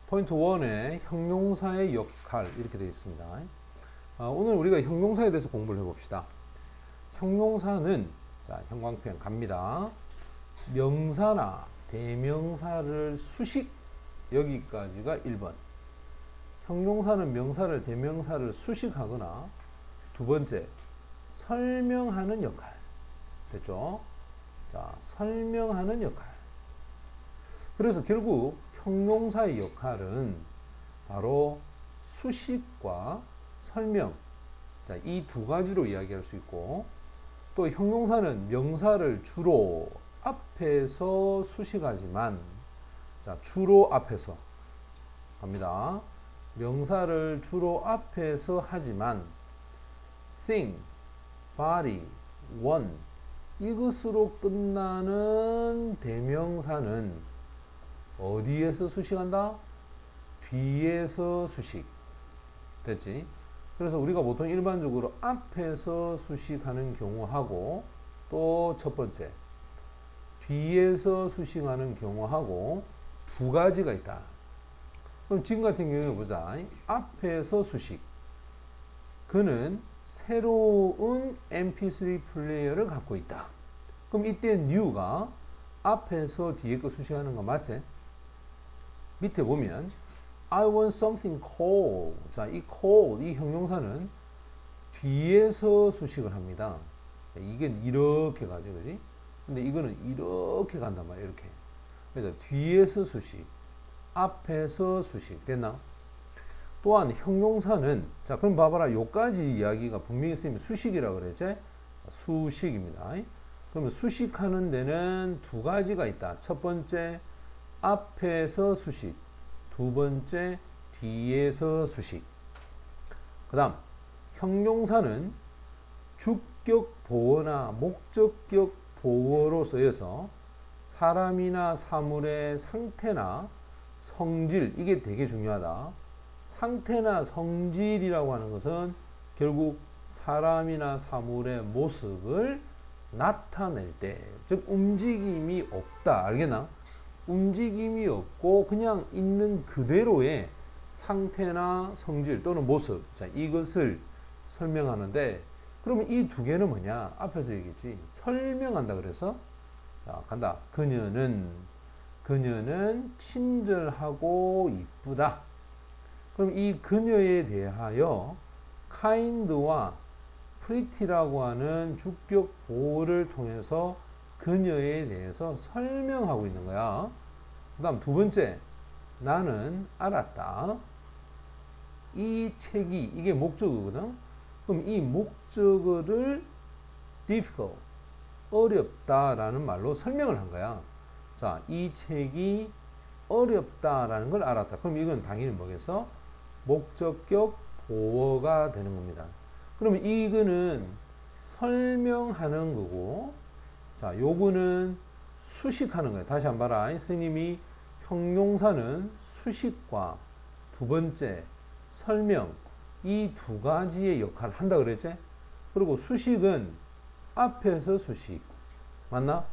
포인트 1에 형용사의 역할 이렇게 되어 있습니다. 오늘 우리가 형용사에 대해서 공부를 해봅시다. 형용사는 자, 형광펜 갑니다. 명사나 대명사를 수식 여기까지가 1번. 형용사는 명사를 대명사를 수식하거나 두 번째 설명하는 역할. 됐죠? 자, 설명하는 역할. 그래서 결국 형용사의 역할은 바로 수식과 설명. 자, 이 두 가지로 이야기할 수 있고, 또 형용사는 명사를 주로 앞에서 수식하지만, 자, 주로 앞에서 갑니다. 명사를 주로 앞에서 하지만 thing, body, one 이것으로 끝나는 대명사는 어디에서 수식한다? 뒤에서 수식. 됐지? 그래서 우리가 보통 일반적으로 앞에서 수식하는 경우하고 또 첫 번째 뒤에서 수식하는 경우하고 두 가지가 있다. 그럼 지금 같은 경우에 보자. 앞에서 수식. 그는 새로운 mp3 플레이어를 갖고 있다. 그럼 이때 new가 앞에서 뒤에 거 수식하는 거 맞지? 밑에 보면 I want something cold. 자, 이 cold, 이 형용사는 뒤에서 수식을 합니다. 이게 이렇게 가죠, 그지? 근데 이거는 이렇게 간단 말이야, 이렇게. 그래서 뒤에서 수식, 앞에서 수식. 됐나? 또한 형용사는, 자, 그럼 봐봐라. 요까지 이야기가 분명히 쓰이면 수식이라고 그랬지? 수식입니다. 그러면 수식하는 데는 두 가지가 있다. 첫 번째, 앞에서 수식. 두 번째, 뒤에서 수식. 그 다음, 형용사는 주격 보어나 목적격 보어로 쓰여서 사람이나 사물의 상태나 성질, 이게 되게 중요하다. 상태나 성질이라고 하는 것은 결국 사람이나 사물의 모습을 나타낼 때, 즉 움직임이 없다. 알겠나? 움직임이 없고 그냥 있는 그대로의 상태나 성질 또는 모습, 자, 이것을 설명하는데, 그러면 이 두 개는 뭐냐? 앞에서 얘기했지. 설명한다 그래서, 자, 간다. 그녀는 친절하고 이쁘다. 그럼 이 그녀에 대하여 kind와 pretty라고 하는 주격 보호를 통해서 그녀에 대해서 설명하고 있는 거야. 그 다음 두 번째, 나는 알았다. 이 책이, 이게 목적어거든. 그럼 이 목적어를 difficult, 어렵다라는 말로 설명을 한 거야. 자, 이 책이 어렵다라는 걸 알았다. 그럼 이건 당연히 뭐겠어? 목적격 보어가 되는 겁니다. 그러면 이거는 설명하는 거고, 자, 요거는 수식하는 거예요. 다시 한번 봐라. 스님이 형용사는 수식과 두 번째 설명, 이 두 가지의 역할을 한다 그랬지? 그리고 수식은 앞에서 수식. 맞나?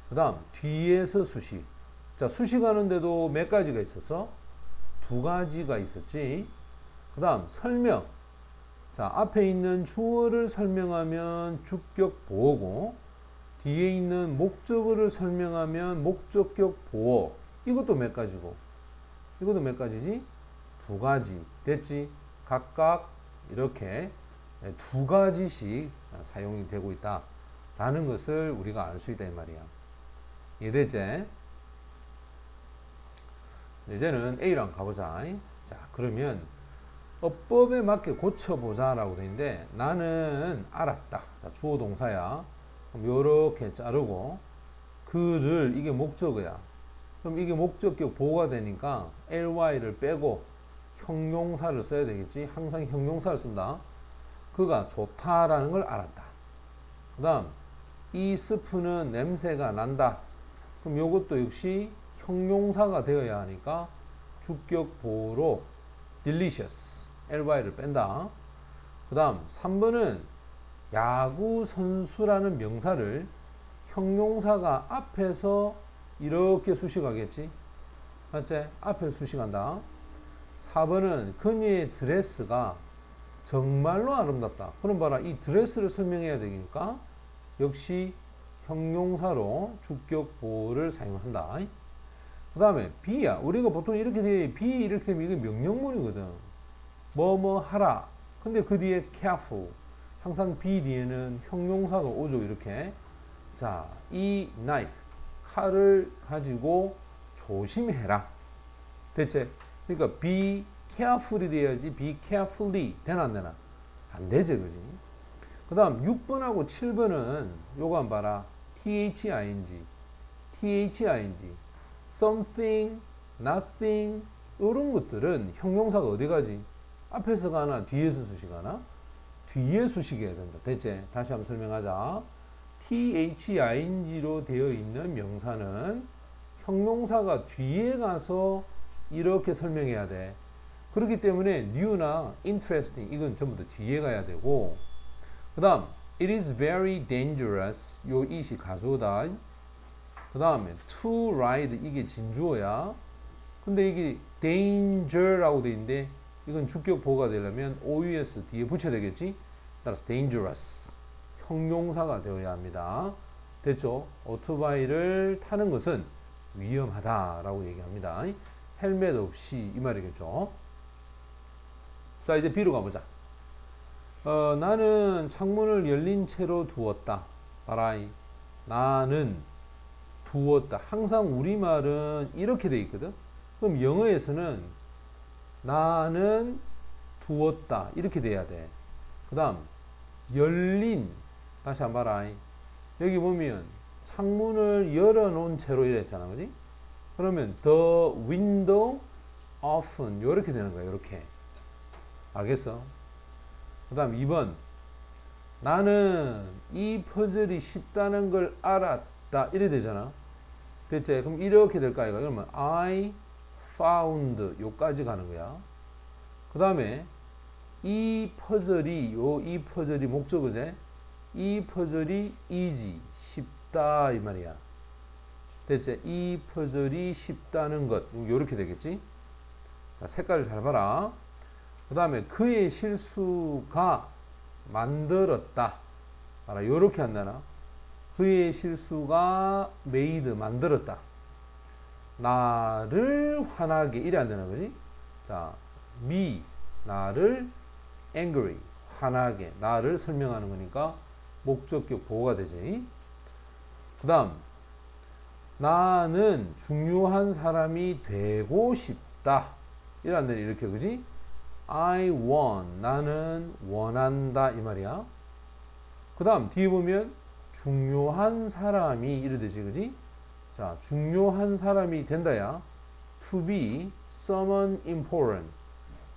그 다음 뒤에서 수식. 자, 수식하는데도 몇 가지가 있었어? 두 가지가 있었지. 그 다음 설명. 자, 앞에 있는 주어를 설명하면 주격 보어고, 뒤에 있는 목적어를 설명하면 목적격 보어. 이것도 몇 가지고, 이것도 몇 가지지? 두 가지. 됐지? 각각 이렇게 두 가지씩 사용이 되고 있다 라는 것을 우리가 알 수 있다 이 말이야. 이해되지? 이제는 A랑 가보자. 자, 그러면 어법에 맞게 고쳐보자 라고 되어 있는데, 나는 알았다. 자, 주어 동사야. 그럼 요렇게 자르고, 그를, 이게 목적어야. 그럼 이게 목적격 보호가 되니까 ly를 빼고 형용사를 써야 되겠지. 항상 형용사를 쓴다. 그가 좋다라는 걸 알았다. 그 다음, 이 스프는 냄새가 난다. 그럼 요것도 역시 형용사가 되어야 하니까 주격 보호로 delicious, ly를 뺀다. 그 다음 3번은 야구 선수라는 명사를 형용사가 앞에서 이렇게 수식하겠지. 맞지? 앞에서 수식한다. 4번은 그녀의 드레스가 정말로 아름답다. 그럼 봐라. 이 드레스를 설명해야 되니까 역시 형용사로 주격 보호를 사용한다. 그 다음에 be야. 우리가 보통 이렇게 돼. be 이렇게 되면 이게 명령문이거든. 뭐뭐 하라. 근데 그 뒤에 careful. 항상 be 뒤에는 형용사가 오죠. 이렇게. 자, 이 knife. 칼을 가지고 조심해라. 됐지? 그러니까 be carefully 돼야지 be carefully 되나 안 되나? 안 되지, 그지? 그 다음 6번하고 7번은 요거 한번 봐라. thing, something, nothing 이런 것들은 형용사가 어디 가지? 앞에서 가나 뒤에서 수식 가나? 뒤에 수식해야 된다. 됐지? 다시 한번 설명하자. thing로 되어 있는 명사는 형용사가 뒤에 가서 이렇게 설명해야 돼. 그렇기 때문에 new나 interesting 이건 전부 다 뒤에 가야 되고, 그 다음 it is very dangerous 요 it이 가조다. 그 다음에 to ride 이게 진주어야. 근데 이게 danger라고 돼 있는데 이건 주격 보호가 되려면 OUS 뒤에 붙여야 되겠지. 따라서 dangerous 형용사가 되어야 합니다. 됐죠? 오토바이를 타는 것은 위험하다라고 얘기합니다. 헬멧 없이 이 말이겠죠. 자, 이제 B로 가보자. 나는 창문을 열린 채로 두었다. 봐라이. 나는 두었다. 항상 우리말은 이렇게 돼 있거든. 그럼 영어에서는 나는 두었다. 이렇게 돼야 돼. 그 다음 열린. 다시 한번 봐라. 여기 보면 창문을 열어놓은 채로 이랬잖아. 그지? 그러면 the window open 이렇게 되는 거야. 이렇게. 알겠어? 그 다음 2번. 나는 이 퍼즐이 쉽다는 걸 알았다. 이래 되잖아. 됐지? 그럼 이렇게 될까? 이거? 그러면 I found 요까지 가는 거야. 그 다음에 이 퍼즐이 목적어제. 이 퍼즐이 easy 쉽다 이 말이야. 됐지? 이 퍼즐이 쉽다는 것 요렇게 되겠지? 자, 색깔을 잘 봐라. 그 다음에 그의 실수가 만들었다. 봐라, 요렇게 한다나? 그의 실수가 made 만들었다. 나를 화나게 이래 안 되나 그지? 자, me 나를 angry 화나게 나를 설명하는 거니까 목적격 보호가 되지. 그 다음 나는 중요한 사람이 되고 싶다. 이래 안 되나 이렇게 그지? I want 나는 원한다 이 말이야. 그 다음 뒤에 보면 중요한 사람이 이래 되지 그지? 자, 중요한 사람이 된다야. To be someone important.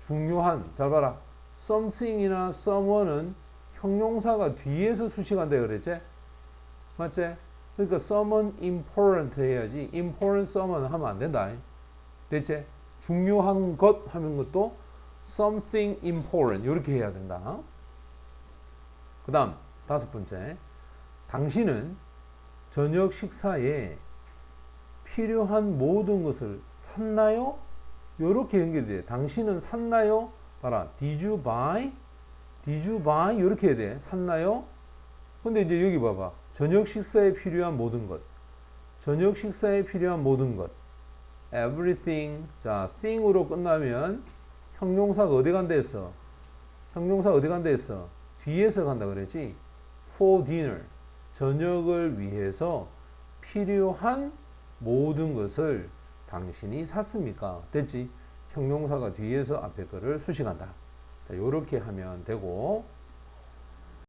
중요한. 잘 봐라. something이나 someone은 형용사가 뒤에서 수식한다 그랬지? 맞지? 그러니까 someone important 해야지. important someone 하면 안 된다. 됐지? 중요한 것 하는 것도 something important 이렇게 해야 된다. 그 다음 5번째. 당신은 저녁 식사에 필요한 모든 것을 샀나요? 요렇게 연결이 돼. 당신은 샀나요? 봐라. Did you buy? Did you buy? 이렇게 해야 돼. 샀나요? 근데 이제 여기 봐봐. 저녁 식사에 필요한 모든 것. 저녁 식사에 필요한 모든 것. Everything. 자, thing으로 끝나면 형용사가 어디 간다 했어? 형용사 어디 간다 했어? 뒤에서 간다 그랬지? For dinner. 저녁을 위해서 필요한 모든 것을 당신이 샀습니까? 됐지? 형용사가 뒤에서 앞에 거를 수식한다. 자, 요렇게 하면 되고,